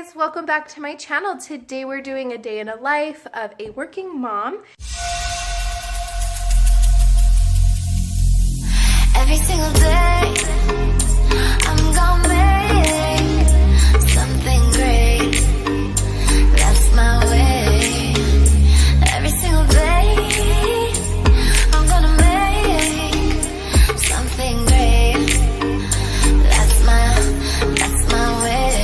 guys, welcome back to my channel. Today we're doing a day in a life of a working mom. Every single day I'm gonna make something great. That's my way. Every single day I'm gonna make something great. That's my way.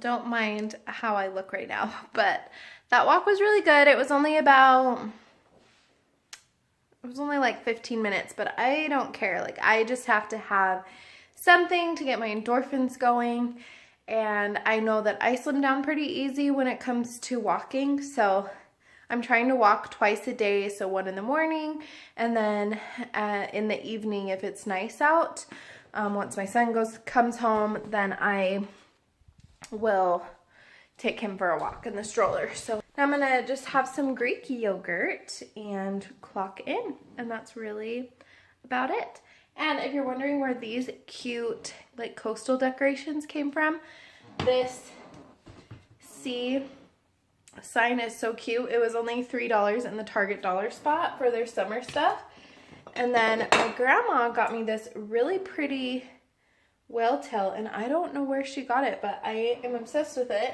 Don't mind how I look right now, but that walk was really good. It was only like 15 minutes, but I don't care. Like, I just have to have something to get my endorphins going, and I know that I slim down pretty easy when it comes to walking, so I'm trying to walk twice a day, so one in the morning and then in the evening if it's nice out. Once my son comes home, then I will take him for a walk in the stroller. So now I'm gonna just have some Greek yogurt and clock in, and that's really about it. And if you're wondering where these cute like coastal decorations came from, this sea sign is so cute. It was only $3 in the Target dollar spot for their summer stuff. And then my grandma got me this really pretty whale tail, and I don't know where she got it, but I am obsessed with it.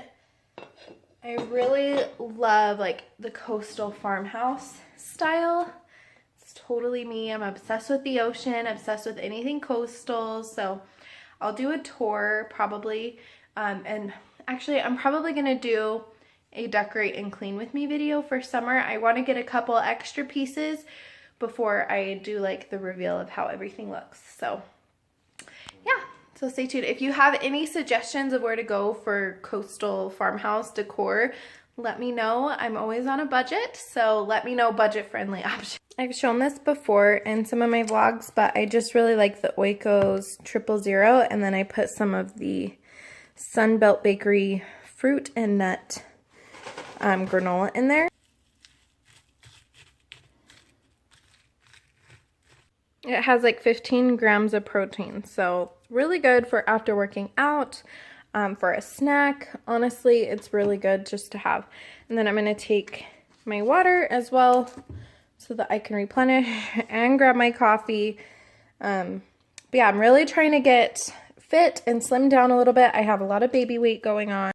I really love like the coastal farmhouse style. It's totally me. I'm obsessed with the ocean, obsessed with anything coastal. So I'll do a tour probably, and actually I'm probably gonna do a decorate and clean with me video for summer. I want to get a couple extra pieces before I do like the reveal of how everything looks. So yeah. So stay tuned. If you have any suggestions of where to go for coastal farmhouse decor, let me know. I'm always on a budget, so let me know budget-friendly options. I've shown this before in some of my vlogs, but I just really like the Oikos 000, and then I put some of the Sunbelt Bakery fruit and nut granola in there. It has like 15 grams of protein, so really good for after working out, for a snack. Honestly, it's really good just to have. And then I'm going to take my water as well so that I can replenish and grab my coffee. But yeah, I'm really trying to get fit and slim down a little bit. I have a lot of baby weight going on.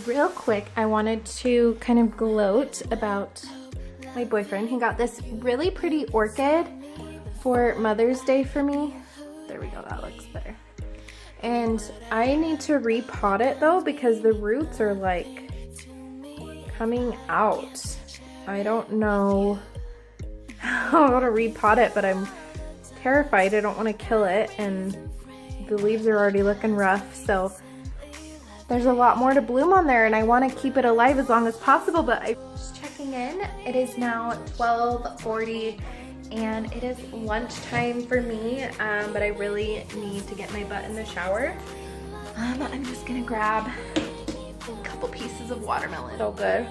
real quick, I wanted to kind of gloat about my boyfriend. He got this really pretty orchid for Mother's Day for me. There we go, that looks better. And I need to repot it though because the roots are like coming out. I don't know how to repot it, but I'm terrified. I don't want to kill it, and the leaves are already looking rough, so there's a lot more to bloom on there, and I want to keep it alive as long as possible. But I'm just checking in. It is now 12:40 and it is lunchtime for me, but I really need to get my butt in the shower. I'm just gonna grab a couple pieces of watermelon. So good.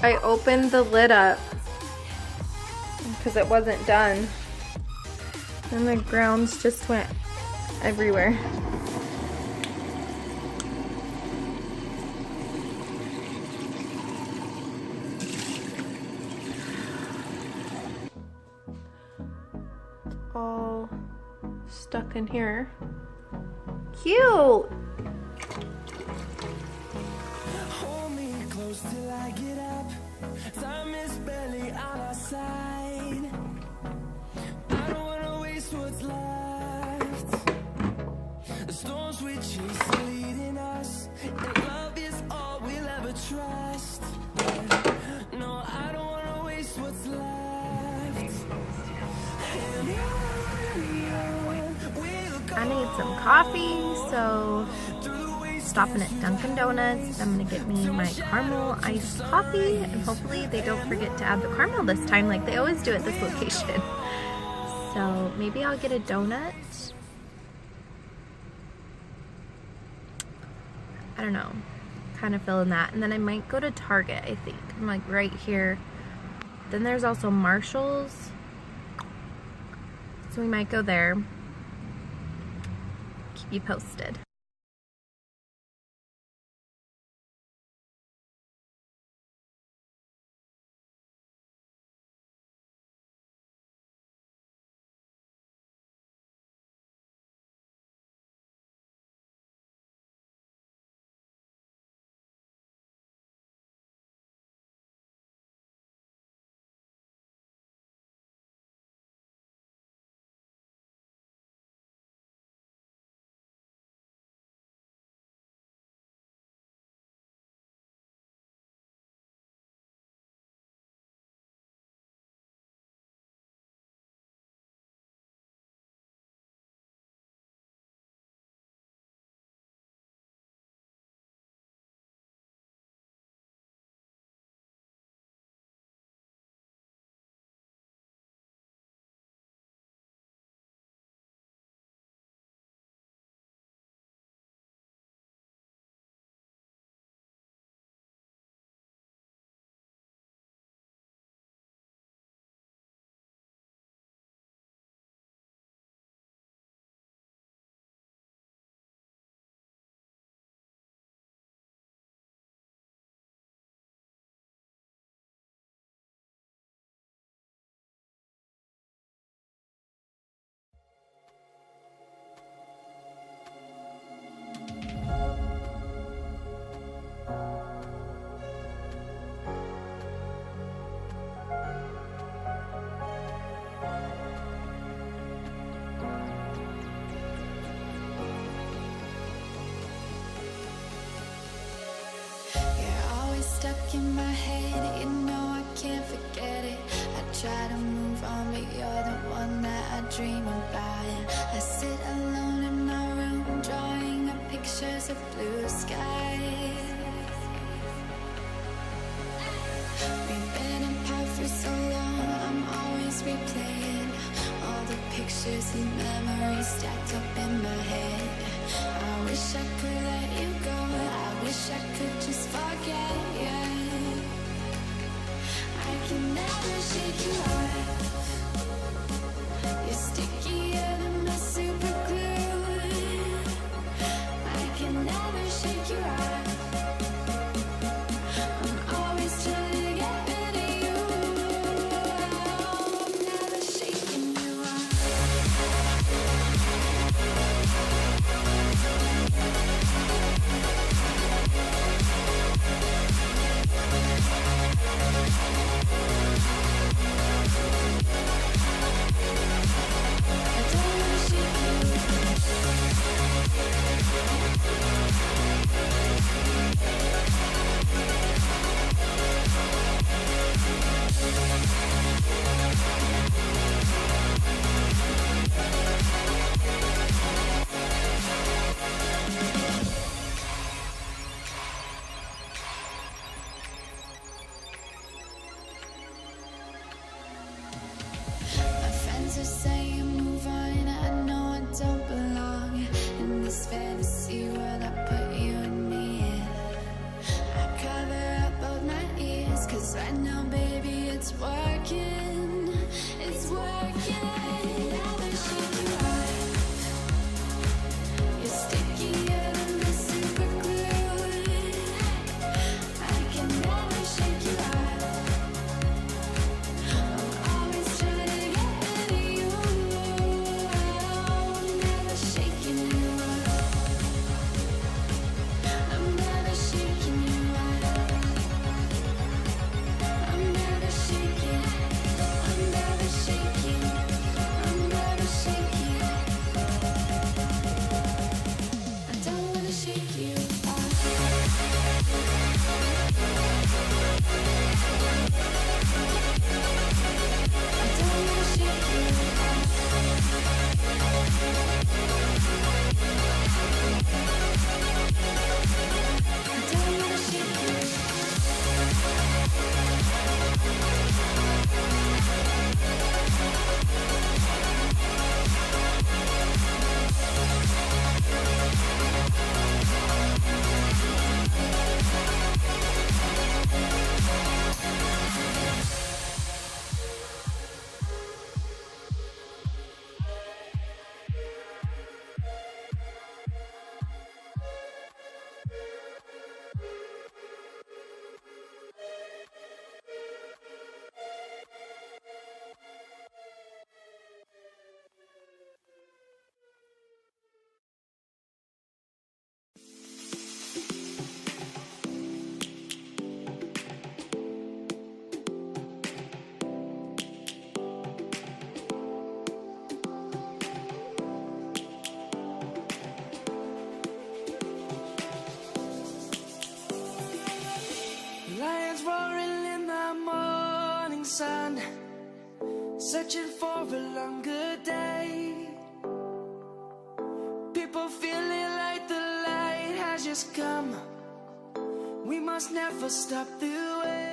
I opened the lid up because it wasn't done, and the grounds just went everywhere. It's all stuck in here. Cute! Till I get up, time is barely on our side. I don't wanna waste what's left. The storms we chase are leading us, and love is all we'll ever trust. No, I don't wanna waste what's left. I need some coffee, so stopping at Dunkin' Donuts. I'm gonna get me my caramel iced coffee, and hopefully they don't forget to add the caramel this time like they always do at this location. So maybe I'll get a donut. I don't know, kind of feeling that. And then I might go to Target, I think. I'm like right here. Then there's also Marshall's, so we might go there. Keep you posted. Stuck in my head, you know I can't forget it. I try to move on, but you're the one that I dream about. I sit alone in my room, drawing up pictures of blue skies. We've been apart for so long, See memories stacked up in my head. I wish I could let you go. I wish I could just forget you. I can never shake you off. You're stickier than my super glue. I can never shake you off. I'm always trying to get rid of you. I'm never shaking you off. I don't wanna shake you My friends are saying move on. I know I don't belong in this fantasy world I put you and me in. I cover up both my ears, 'cause right now, baby, it's working. It's working. Never shake you off. You're stickier than the super glue. I can never shake you off. I'm always trying to get rid of you. I'm never shaking you off. I'm never shaking you off. I'm never shaking. I'm never shaking. I'm never shaking. I don't wanna shake you off. I don't wanna shake you off. I don't wanna shake you. Lions roaring in the morning sun, searching for a longer day. People feeling like the light has just come. We must never stop the way.